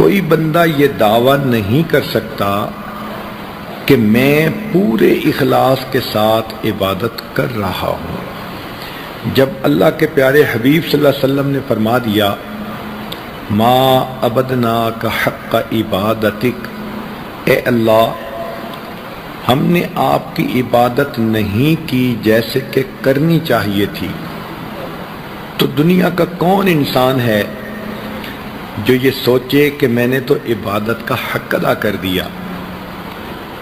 کوئی بندہ یہ دعویٰ نہیں کر سکتا کہ میں پورے اخلاص کے ساتھ عبادت کر رہا ہوں۔ جب اللہ کے پیارے حبیب صلی اللہ علیہ وسلم نے فرما دیا ما عبدناک حق عبادتک، اے اللہ ہم نے آپ کی عبادت نہیں کی جیسے کہ کرنی چاہیے تھی، تو دنیا کا کون انسان ہے جو یہ سوچے کہ میں نے تو عبادت کا حق ادا کر دیا۔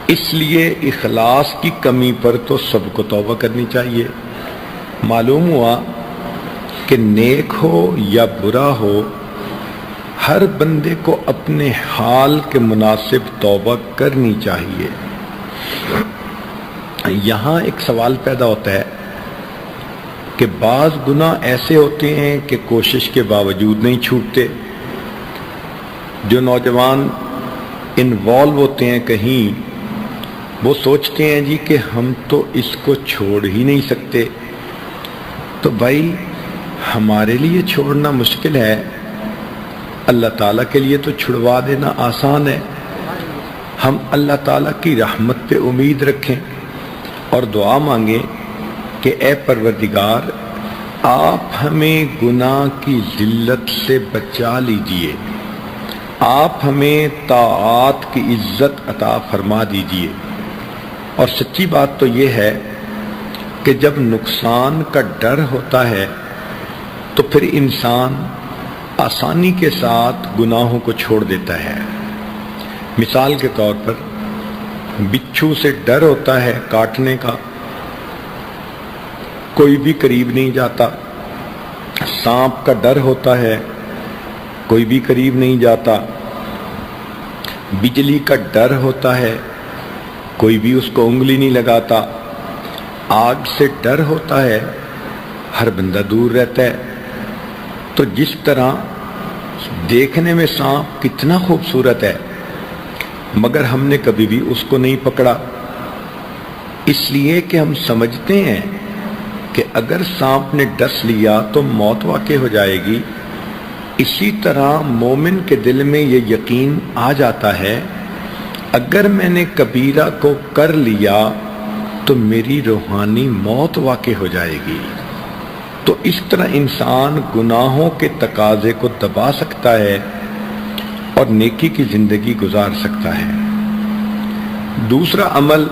اس لیے اخلاص کی کمی پر تو سب کو توبہ کرنی چاہیے۔ معلوم ہوا کہ نیک ہو یا برا ہو، ہر بندے کو اپنے حال کے مناسب توبہ کرنی چاہیے۔ یہاں ایک سوال پیدا ہوتا ہے کہ بعض گناہ ایسے ہوتے ہیں کہ کوشش کے باوجود نہیں چھوٹتے۔ جو نوجوان انوالو ہوتے ہیں کہیں، وہ سوچتے ہیں جی کہ ہم تو اس کو چھوڑ ہی نہیں سکتے۔ تو بھائی ہمارے لیے چھوڑنا مشکل ہے، اللہ تعالیٰ کے لیے تو چھڑوا دینا آسان ہے۔ ہم اللہ تعالیٰ کی رحمت پہ امید رکھیں اور دعا مانگیں کہ اے پروردگار آپ ہمیں گناہ کی ذلت سے بچا لیجئے، آپ ہمیں طاعات کی عزت عطا فرما دیجئے۔ اور سچی بات تو یہ ہے کہ جب نقصان کا ڈر ہوتا ہے تو پھر انسان آسانی کے ساتھ گناہوں کو چھوڑ دیتا ہے۔ مثال کے طور پر بچھو سے ڈر ہوتا ہے کاٹنے کا، کوئی بھی قریب نہیں جاتا۔ سانپ کا ڈر ہوتا ہے، کوئی بھی قریب نہیں جاتا۔ بجلی کا ڈر ہوتا ہے، کوئی بھی اس کو انگلی نہیں لگاتا۔ آگ سے ڈر ہوتا ہے، ہر بندہ دور رہتا ہے۔ تو جس طرح دیکھنے میں سانپ کتنا خوبصورت ہے، مگر ہم نے کبھی بھی اس کو نہیں پکڑا، اس لیے کہ ہم سمجھتے ہیں کہ اگر سانپ نے ڈس لیا تو موت واقع ہو جائے گی۔ اسی طرح مومن کے دل میں یہ یقین آ جاتا ہے اگر میں نے کبیرہ کو کر لیا تو میری روحانی موت واقع ہو جائے گی۔ تو اس طرح انسان گناہوں کے تقاضے کو دبا سکتا ہے اور نیکی کی زندگی گزار سکتا ہے۔ دوسرا عمل